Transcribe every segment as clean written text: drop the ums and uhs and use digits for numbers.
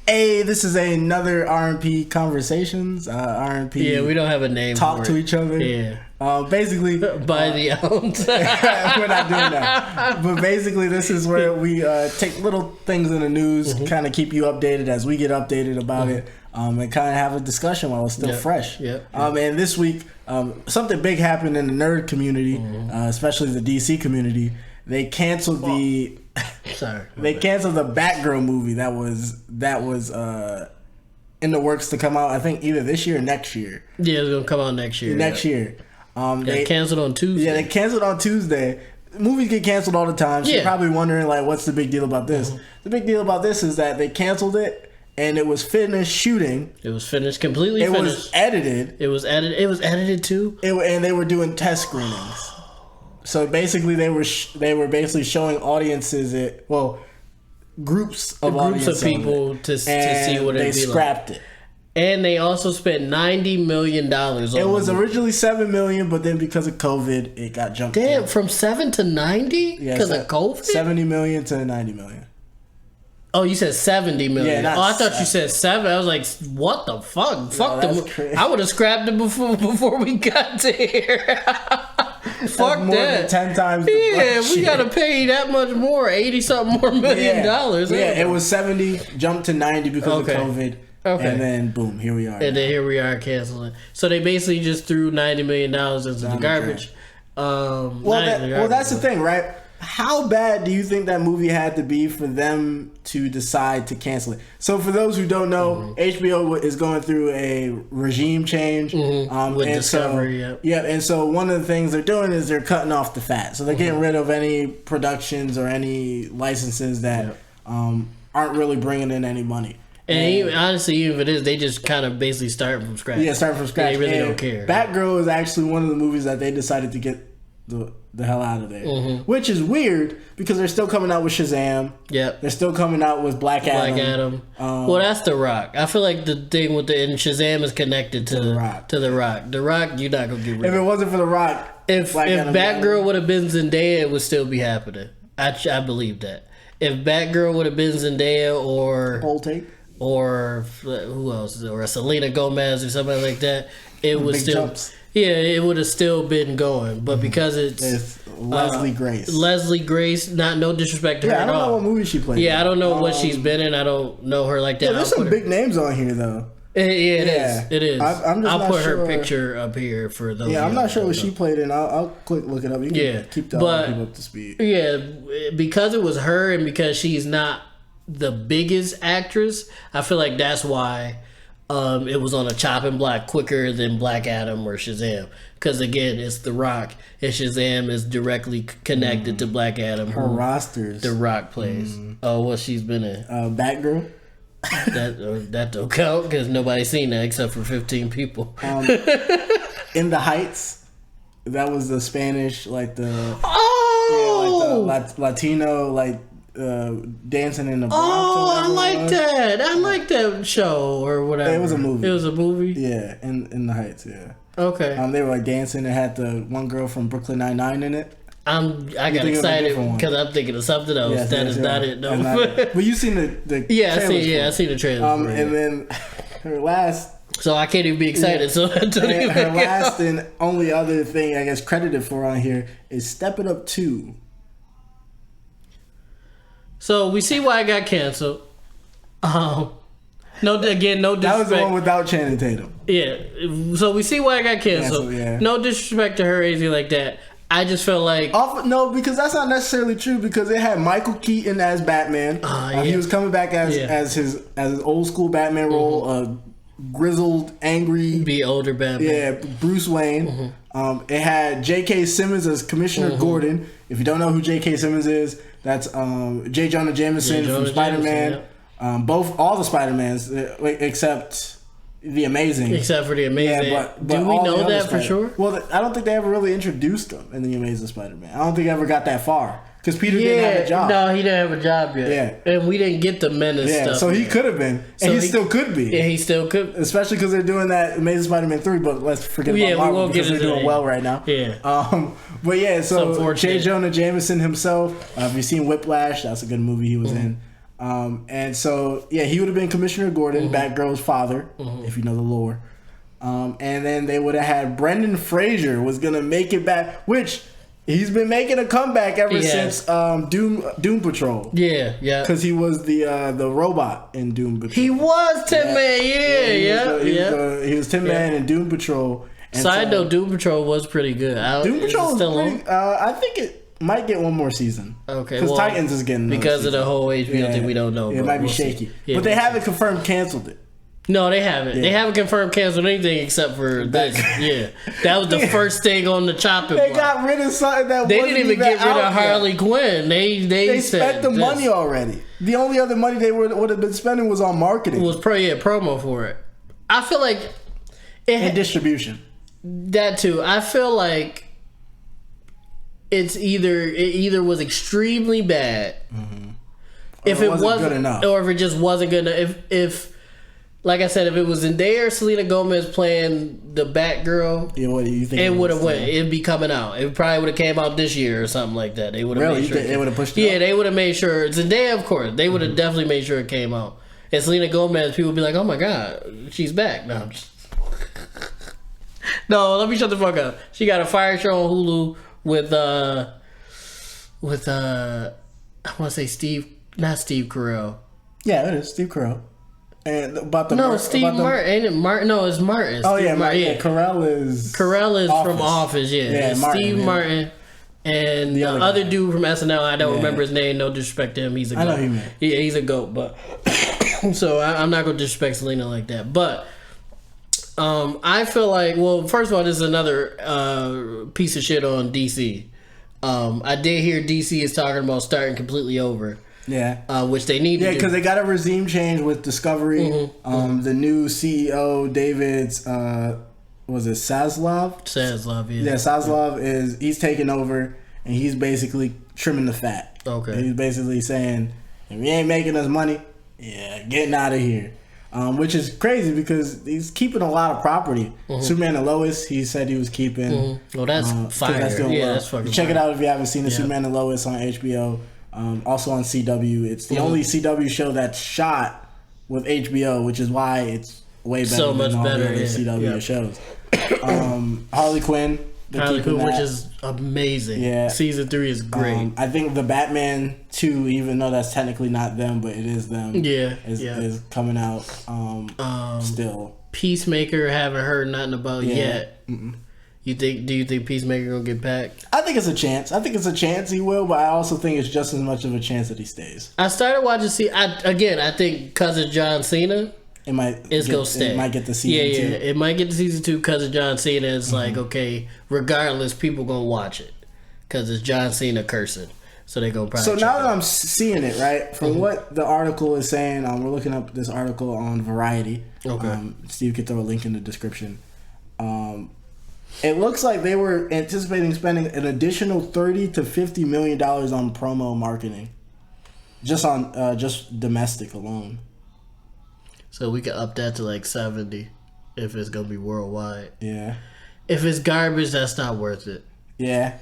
Hey, this is another R&P Conversations. R&P. Yeah, we don't have a name. Talk for to it. each other. Yeah. Basically, by the ounce. we're not doing that. But basically, this is where we take little things in the news, kind of keep you updated as we get updated about it, and kind of have a discussion while it's still fresh. And this week, something big happened in the nerd community, especially the DC community. They canceled the. They canceled the Batgirl movie that was in the works to come out. I think either this year or next year. Yeah, it's gonna come out next year. Next year. They canceled on Tuesday. Yeah, they canceled on Tuesday. Movies get canceled all the time, so you're probably wondering, like, what's the big deal about this? The big deal about this is that they canceled it, and it was finished shooting. It was finished, completely finished. It was edited. It was edited too? And they were doing test screenings. So basically, they were basically showing audiences groups of people to see what they it'd be scrapped like. it. And they also spent $90 million on it. It was originally $7 million, but then because of COVID, it got jumped. Damn, from 7 to 90 because of COVID. $70 million to $90 million. Oh, you said 70 million. Yeah, I thought you said 7. I was like, what the fuck? Fuck them. I would have scrapped it before we got to here. Fuck more that. Than 10 times the budget. We gotta pay that much more, 80-something more million dollars. Yeah, it was 70, jumped to 90 because of COVID. Okay. And then boom, here we are. And then here we are canceling. So they basically just threw $90 million into the garbage. Well, that's the thing, right? How bad do you think that movie had to be for them to decide to cancel it? So for those who don't know, HBO is going through a regime change. With Discovery, and so one of the things they're doing is they're cutting off the fat. So they're getting rid of any productions or any licenses that aren't really bringing in any money. And honestly, even if it is, they just kind of basically start from scratch. Yeah, start from scratch. They really don't care. Batgirl is actually one of the movies that they decided to get the hell out of there. Which is weird because they're still coming out with Shazam. Yep. They're still coming out with Black Adam. Well, that's The Rock. I feel like the thing with Shazam is connected to The Rock. The Rock, you're not going to get rid of. If it wasn't for The Rock, if Batgirl would have been Zendaya, it would still be happening. I believe that. If Batgirl would have been Zendaya or... Whole take. Or who else? Or Selena Gomez or something like that, it would still... Jumps. Yeah, it would have still been going, but because it's Leslie Grace. Leslie Grace, no disrespect to her at all. I don't know what movie she played. Yeah, I don't know what she's been in. I don't know her like that. Yeah, there's some big names on here though. It is. It is. I'll put her picture up here for those. Yeah, I'm not sure what she played in. I'll quick look it up. You can keep the people up to speed. Yeah, because it was her and because she's not the biggest actress, I feel like that's why. It was on a chopping block quicker than Black Adam or Shazam. Because again, it's The Rock. And Shazam is directly connected to Black Adam. Her rosters. The Rock plays. Oh, what she's been in? Batgirl. That don't count because nobody's seen that except for 15 people. In the Heights. That was the Spanish, like the... Oh! Yeah, like the Latino, like... dancing in the Bronx. Oh, I like that. I like that show or whatever. It was a movie. It was a movie? Yeah, in the Heights, yeah. Okay. They were like dancing. It had the one girl from Brooklyn Nine-Nine in it. I got excited because I'm thinking of something else. Yes, that is not it, though. But you seen the I seen the trailer. And then her last... So I can't even be excited. So her last and only other thing I guess credited for on here is Step It Up 2. So we see why it got canceled. No disrespect. That was the one without Channing Tatum. Yeah. So we see why it got canceled. Yeah. No disrespect to her or anything like that. I just felt like... No, because that's not necessarily true because it had Michael Keaton as Batman. He was coming back as his old school Batman role, grizzled, angry... Be older Batman. Yeah, Bruce Wayne. It had J.K. Simmons as Commissioner Gordon. If you don't know who J.K. Simmons is, that's J. Jonah Jameson from Spider-Man. All the Spider-Mans, except the Amazing. Except for the Amazing. Yeah, but do we know that for sure? Well, I don't think they ever really introduced them in the Amazing Spider-Man. I don't think they ever got that far. Because Peter didn't have a job. No, he didn't have a job yet. Yeah. And we didn't get the Menace stuff. So he could have been. And he still could be. Yeah, he still could. Especially because they're doing that Amazing Spider-Man 3, but let's forget about Marvel because they're doing well right now. Yeah. But yeah, so J. Jonah Jameson himself, if you've seen Whiplash, that's a good movie he was in. And so, yeah, he would have been Commissioner Gordon, Batgirl's father, if you know the lore. And then they would have had Brendan Fraser was going to make it back, which he's been making a comeback ever since Doom Patrol. Yeah. Because he was the robot in Doom Patrol. He was Tin Man, He was Tin Man in Doom Patrol. And Side note, Doom Patrol was pretty good. Doom Patrol is pretty... I think it might get one more season. Okay, because Titans is getting because of the whole HBO thing. We don't know. It might be shaky, but they haven't confirmed canceled it. No, they haven't. Yeah. They haven't confirmed canceled anything except for this. Yeah, that was the first thing on the chopping block. They got rid of something that they didn't even get rid of Harley Quinn. They spent the money already. The only other money they would have been spending was on marketing. Was promo for it. I feel like and distribution. That too. I feel like. It either was extremely bad, if it wasn't good enough, or if it just wasn't good enough. If like I said, if it was Zendaya or Selena Gomez playing the Batgirl, what do you think? It would have went. It'd be coming out. It probably would have came out this year or something like that. They would have made sure. They would have pushed it. Yeah, they would have made sure. Zendaya, of course, they would have definitely made sure it came out. And Selena Gomez, people would be like, "Oh my god, she's back!" No, no, let me shut the fuck up. She got a fire show on Hulu. With I want to say not Steve Carell. Yeah, it is Steve Carell. And about the Steve Martin. Ain't it Martin? No, it's Martin. Oh Steve Martin. Yeah, Carell is from Office. Yeah, Martin, Steve Martin. And the other dude from SNL, I don't remember his name. No disrespect to him. He's a goat. I know him. Yeah, he's a goat. But so I'm not gonna disrespect Selena like that. But. I feel like, well, first of all, this is another piece of shit on DC. I did hear DC is talking about starting completely over. Yeah. Which they need to do. Yeah, because they got a regime change with Discovery. The new CEO, David's, was it Zaslav? Zaslav, yeah. Yeah, Zaslav he's taking over, and he's basically trimming the fat. Okay. And he's basically saying, if you ain't making us money, getting out of here. Which is crazy because he's keeping a lot of property. Superman and Lois, he said he was keeping. Well, that's fire. That's that's fucking check it out if you haven't seen it. Superman and Lois on HBO. Also on CW. It's the only CW show that's shot with HBO, which is why it's way better so much than all better, the other CW shows. Harley Quinn. Which is amazing. Yeah. Season 3 is great. I think the Batman 2, even though that's technically not them, but it is them. Is coming out still. Peacemaker, haven't heard nothing about yet. Do you think Peacemaker gonna get back? I think it's a chance. I think it's a chance he will, but I also think it's just as much of a chance that he stays. I started watching. I think because of John Cena. It might stay. It might get the season 2. Yeah, it might get the season 2 because of John Cena. It's like, okay, regardless, people gonna watch it because it's John Cena cursing, so they gonna probably. So now that I'm seeing it, right, from what the article is saying, we're looking up this article on Variety. Okay. Steve can throw a link in the description. It looks like they were anticipating spending an additional $30 to $50 million on promo marketing, just domestic alone. So we could up that to like 70 if it's gonna be worldwide. Yeah. If it's garbage, that's not worth it. Yeah.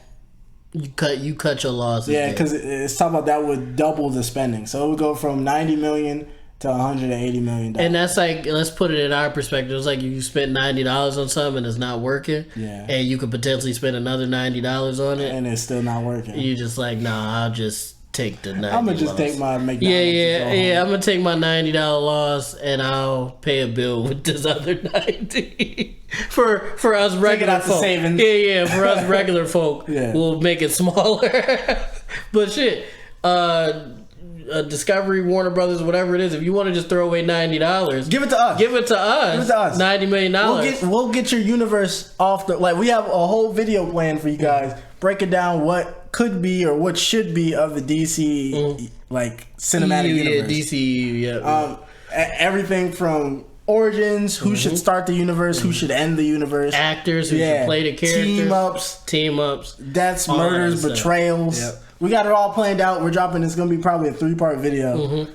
You cut your losses. Yeah, because it's talking about that would double the spending, so it would go from $90 million to $180 million. And that's like, let's put it in our perspective. It's like you spent $90 on something and it's not working. Yeah. And you could potentially spend another $90 on it, and it's still not working. You just like, nah, I'll just take the $90. I'm gonna just take my McDonald's. Yeah. I'm gonna take my $90 loss and I'll pay a bill with this other $90 for us regular folk. Savings. Yeah. For us regular folk, we'll make it smaller. But shit, Discovery, Warner Brothers, whatever it is, if you want to just throw away $90, give it to us. Give it to us. $90 million. We'll get your universe off the. Like, we have a whole video plan for you guys, breaking down what could be or what should be of the DC like cinematic universe. DC. Yeah. Everything from origins, who should start the universe, who should end the universe, actors who should play the characters, team ups, deaths, murders, betrayals. Yep. We got it all planned out. We're dropping. It's going to be probably a 3-part video,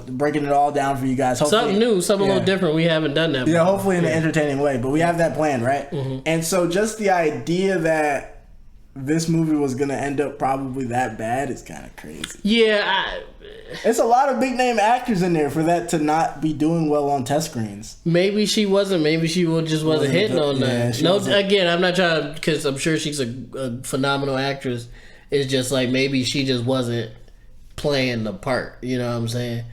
breaking it all down for you guys. Hopefully, something new, something a little different. We haven't done that before. Yeah, hopefully in an entertaining way. But we have that plan, right? And so just the idea that this movie was gonna end up probably that bad is kind of crazy. Yeah, it's a lot of big name actors in there for that to not be doing well on test screens. Maybe she wasn't. Maybe she just wasn't hitting on that. No, again, I'm not trying because I'm sure she's a phenomenal actress. It's just like maybe she just wasn't playing the part. You know what I'm saying?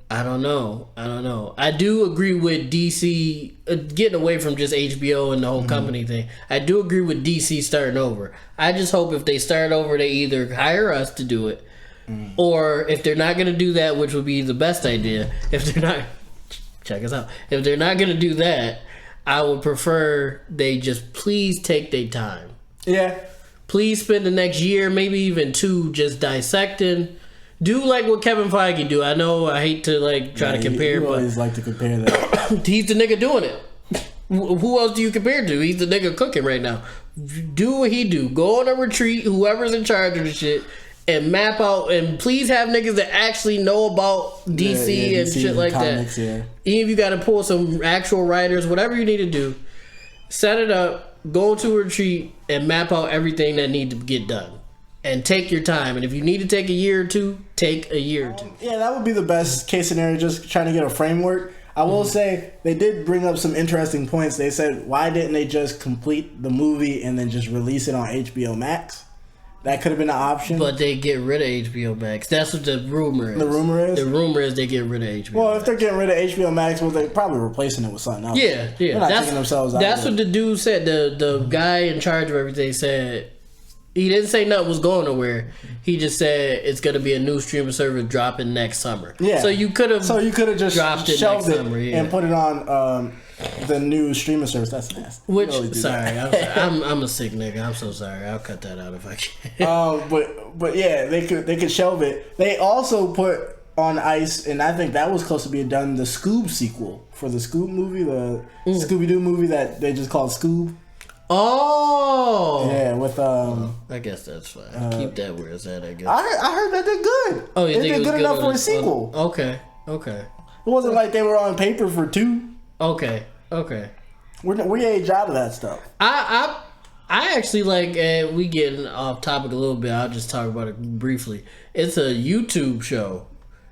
I don't know. I do agree with DC getting away from just HBO and the whole company thing. I do agree with DC starting over. I just hope if they start over, they either hire us to do it, or if they're not going to do that, which would be the best idea. If they're not, check us out. If they're not going to do that, I would prefer they just please take their time. Yeah. Please spend the next year, maybe even 2, just dissecting. Do like what Kevin Feige do. I know I hate to like try to compare, but always like to compare that. He's the nigga doing it. Who else do you compare to? He's the nigga cooking right now. Do what he do. Go on a retreat, whoever's in charge of the shit, and map out. And please have niggas that actually know about DC and shit like comics, that. Yeah. Even if you got to pull some actual writers, whatever you need to do, set it up. Go to a retreat and map out everything that needs to get done. And take your time. And if you need to take a year or 2, take a year or 2. Yeah, that would be the best case scenario, just trying to get a framework. I will say, they did bring up some interesting points. They said, why didn't they just complete the movie and then just release it on HBO Max? That could have been an option. But they get rid of HBO Max. That's what the rumor is. The rumor is? The rumor is they get rid of HBO Well, Max. if they're getting rid of HBO Max, well, they're probably replacing it with something else. Yeah. They're not taking themselves out. That's what the dude said. The guy in charge of everything said... He didn't say nothing was going nowhere. He just said it's going to be a new streaming service dropping next summer. Yeah. So you could have just dropped it shelved next it summer, yeah. and put it on the new streaming service. That's nasty. I'm a sick nigga. I'm so sorry. I'll cut that out if I can. But yeah, they could shelve it. They also put on ice, and I think that was close to being done, the Scoob sequel for the Scoob movie, the Scooby-Doo movie that they just called Scoob. Oh yeah, with I guess that's fine. Keep that where it's at. I guess I heard that they're good. Oh, you think they're it was good enough for a sequel? Okay. It wasn't like they were on paper for 2. Okay. We age out of that stuff. I actually like. We getting off topic a little bit. I'll just talk about it briefly. It's a YouTube show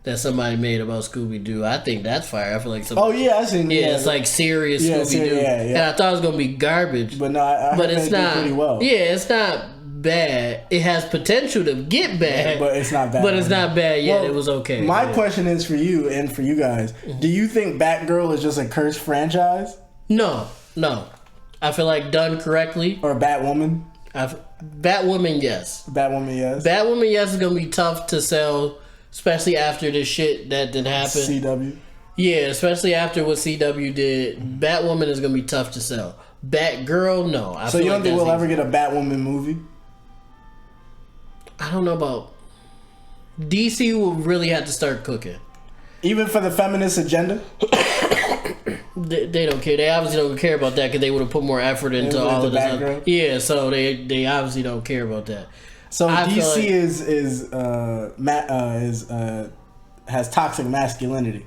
that somebody made about Scooby-Doo. I think that's fire. I feel like Oh yeah, I seen. Yeah, it's like serious Scooby-Doo. Yeah. And I thought it was gonna be garbage. But no, I but it's not. Pretty well. Yeah, it's not bad. It has potential to get bad. But it's not bad. But it's not bad yet. Well, it was okay. My question is for you and for you guys. Do you think Batgirl is just a cursed franchise? No. I feel like done correctly. Or Batwoman? Batwoman, yes. Batwoman, yes, is gonna be tough to sell. Especially after the shit that did happen. CW? Yeah, especially after what CW did. Batwoman is going to be tough to sell. Batgirl, no. So you don't think we'll ever get a Batwoman movie? I don't know about... DC will really have to start cooking. Even for the feminist agenda? They don't care. They obviously don't care about that because they would have put more effort into all of this. Yeah, so they obviously don't care about that. So DC has toxic masculinity.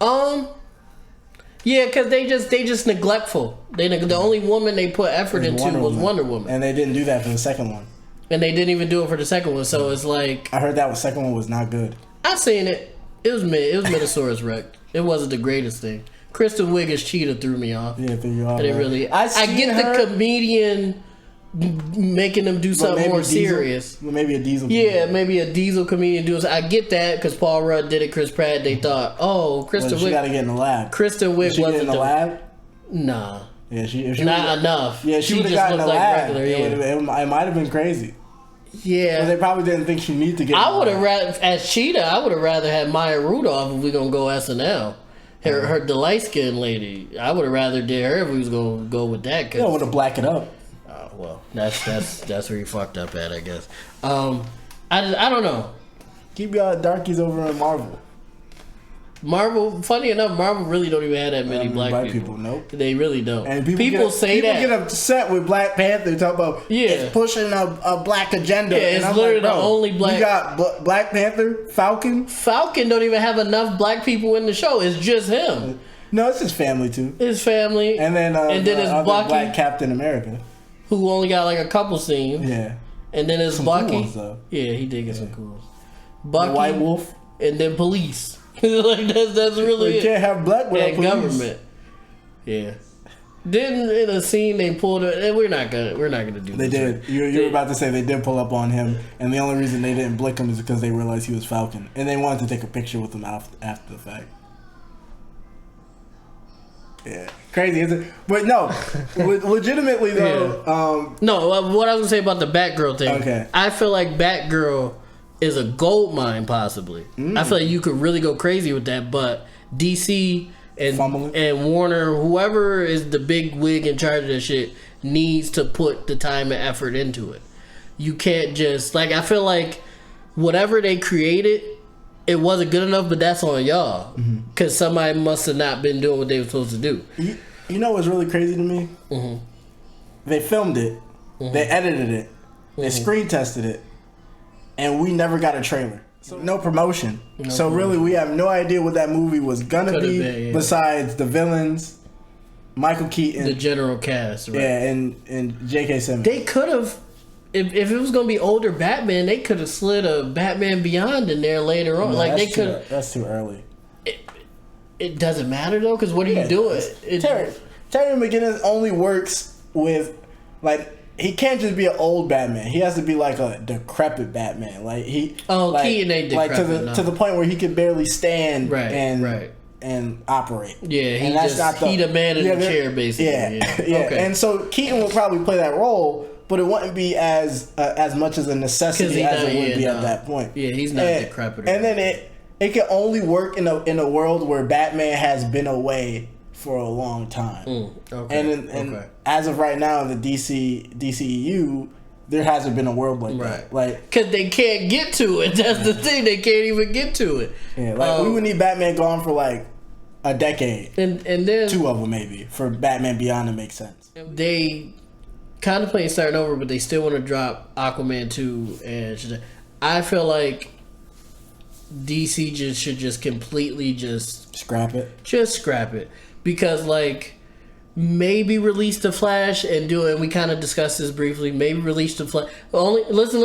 Yeah, because they just neglectful. The only woman they put effort into was Wonder Woman, and they didn't do that for the second one. And they didn't even do it for the second one. So it's like I heard that the second one was not good. I seen it. It was mid. It was Metasaurus Rex. It wasn't the greatest thing. Kristen Wiig as Cheetah threw me off. Yeah, threw you off. It really. I get the comedian making them do something more serious. Maybe a Diesel. Yeah, maybe a Diesel comedian do. I get that because Paul Rudd did it. Chris Pratt. They thought, Kristen Wiig. She got to get in the lab. Kristen Wiig wasn't in the lab. Nah. Yeah, if she not enough. Yeah, she would have gotten in the lab. It might have been crazy. Yeah, but they probably didn't think she needed to get. I would have rather as Cheetah. I would have rather had Maya Rudolph if we gonna go SNL. The light skinned lady. I would have rather did her if we was gonna go with that. You don't want to black it up. Well, that's where you fucked up at, I guess. I don't know. Keep y'all darkies over in Marvel. Funny enough, Marvel really don't even have that many black people. Nope. They really don't. And people get upset with Black Panther. Talk about it's pushing a black agenda. Yeah, it's literally the only black. You got Black Panther, Falcon. Falcon don't even have enough black people in the show. It's just him. No, it's his family too. His family, and then his Bucky. Black Captain America. who only got like a couple scenes. Yeah. And then it's some Bucky. Cool ones, though. Yeah, he did get some cool ones. Bucky, the White Wolf, and then police. Like that's really you can't have black without police. Government. Yeah. Then in a scene they pulled it, and we're not gonna do. They did. Right. You were about to say they did pull up on him, and the only reason they didn't blick him is because they realized he was Falcon, and they wanted to take a picture with him after the fact. Yeah, crazy, isn't it? But no, legitimately though. Yeah. No, what I was gonna say about the Batgirl thing. Okay. I feel like Batgirl is a gold mine, possibly. I feel like you could really go crazy with that, but DC and Warner, whoever is the big wig in charge of this shit, needs to put the time and effort into it. You can't just I feel like whatever they created, it wasn't good enough, but that's on y'all because somebody must have not been doing what they were supposed to do. You know what's really crazy to me? They filmed it, they edited it, they screen tested it, and we never got a trailer. So no promotion. Really, we have no idea what that movie was gonna be. Besides the villains, Michael Keaton, the general cast, right? Yeah, and J.K. Simmons. They could have, if it was gonna be older Batman, they could have slid a Batman Beyond in there later on. No, they could. That's too early. It doesn't matter though, because what are you doing? Terry McGinnis only works with he can't just be an old Batman. He has to be like a decrepit Batman. Keaton ain't decrepit. To the point where he can barely stand and operate. Yeah, he the man in the chair basically. Yeah. Okay. And so Keaton will probably play that role, but it wouldn't be as much as a necessity as it would be at that point. Yeah, he's not decrepit. And then it can only work in a world where Batman has been away for a long time. And as of right now in the DCEU, there hasn't been a world like that. Because they can't get to it. That's the thing. They can't even get to it. Yeah, we would need Batman gone for a decade. And then 2 of them maybe for Batman Beyond to make sense. They contemplate starting over, but they still want to drop Aquaman 2 and I feel like DC should just completely scrap it. Just scrap it. Because maybe release the Flash and do it. And we kind of discussed this briefly. Maybe release the Flash. Listen.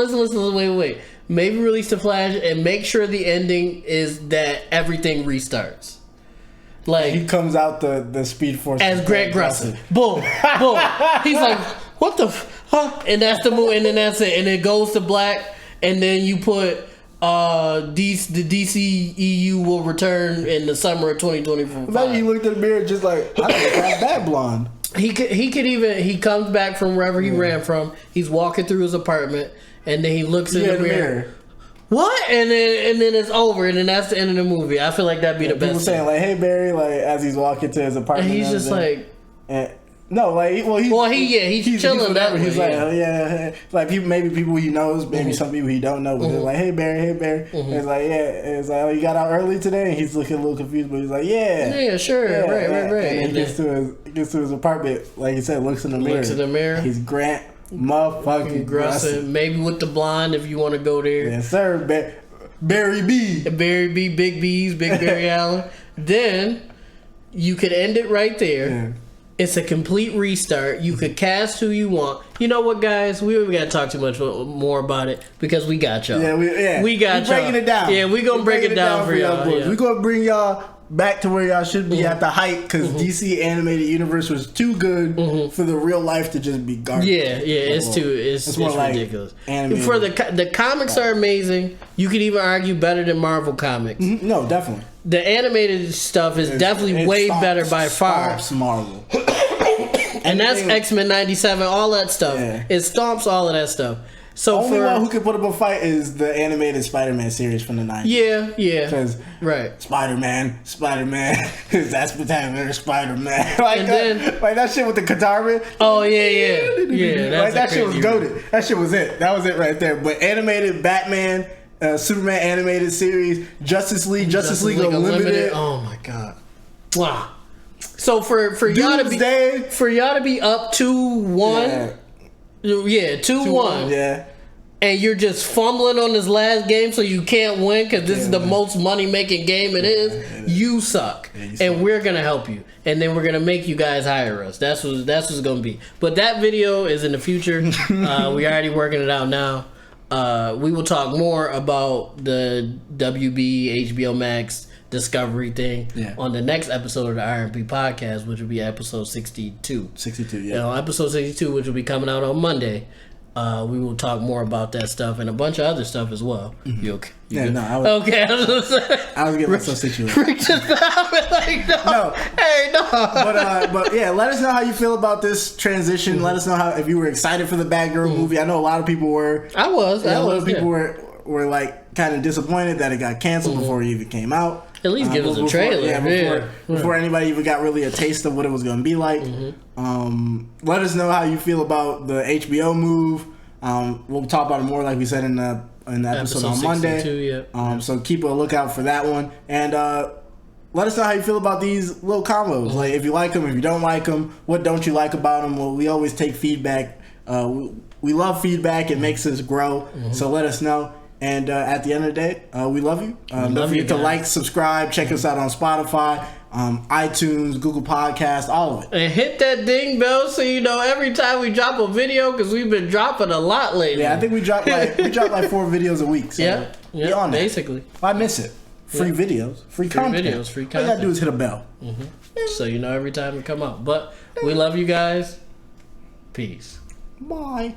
Wait. Maybe release the Flash and make sure the ending is that everything restarts. He comes out the Speed Force as Greg Grusson. Boom. He's like, what the? And that's the move. And then that's it. And it goes to black. And then you put. The DCEU will return in the summer of 2024. Imagine he looked in the mirror just I don't have that blonde. He comes back from wherever he ran from. He's walking through his apartment, and then he looks in the mirror. What? And then it's over, and then that's the end of the movie. I feel like that'd be the best. People saying "Hey Barry," as he's walking to his apartment, and he's just he's chilling that way. He's people he knows, maybe some people he don't know, but they're like, hey Barry. It's like, you got out early today, and he's looking a little confused, but he's like, sure, right. And he gets to his apartment, like he said, looks in the mirror. He's Grant motherfucking Grusson, maybe with the blonde if you want to go there. Yes, sir. Barry B, Big B's, Big Barry Allen. Then you could end it right there. Yeah. It's a complete restart. You could cast who you want. You know what, guys? We don't got to talk too much more about it because we got y'all. We got y'all. Breaking it down. Yeah, we gonna break it down for y'all. We gonna bring y'all back to where y'all should be at the height because DC animated universe was too good for the real life to just be garbage. It's ridiculous. For the comics are amazing. You could even argue better than Marvel comics. No, definitely. The animated stuff is definitely way better by far. Stomps Marvel. And that's X-Men 97, all that stuff. Yeah. It stomps all of that stuff. So only one who could put up a fight is the animated Spider-Man series from the 90s. Yeah. Because Spider-Man, that's spectacular Spider-Man. That shit with the guitar. Oh yeah. That shit was goated. That shit was it. That was it right there. But animated Batman, Superman animated series, Justice League Unlimited. Oh my god! Wow. So for y'all to be up 2-1, 2-1. Yeah. and you're just fumbling on this last game so you can't win because this is the most money-making game it is, you suck. And we're going to help you. And then we're going to make you guys hire us. That's what's going to be. But that video is in the future. We're already working it out now. We will talk more about the WB, HBO Max, Discovery thing on the next episode of the RMP podcast, which will be episode 62. 62, yeah. And on episode 62, which will be coming out on Monday, we will talk more about that stuff and a bunch of other stuff as well. Mm-hmm. You okay? You good? No, I was getting myself situated. Rick just like, no. Hey, no. But yeah, let us know how you feel about this transition. Mm-hmm. Let us know how if you were excited for the Batgirl movie. I know a lot of people were. A lot of people were like kind of disappointed that it got canceled before it even came out. At least give us a trailer. Before anybody even got really a taste of what it was going to be like. Let us know how you feel about the HBO move. We'll talk about it more, like we said in the episode on Monday. So keep a lookout for that one. And let us know how you feel about these little combos. Like if you like them, if you don't like them, what don't you like about them? Well, we always take feedback. We love feedback. It makes us grow. So let us know. And at the end of the day, we love you. Don't forget to like, subscribe, check us out on Spotify, iTunes, Google Podcasts, all of it. And hit that ding bell so you know every time we drop a video, because we've been dropping a lot lately. Yeah, I think we drop like 4 videos a week. So yeah, on basically. I miss it. Free videos, free content. All you gotta do is hit a bell. So you know every time we come out. But we love you guys. Peace. Bye.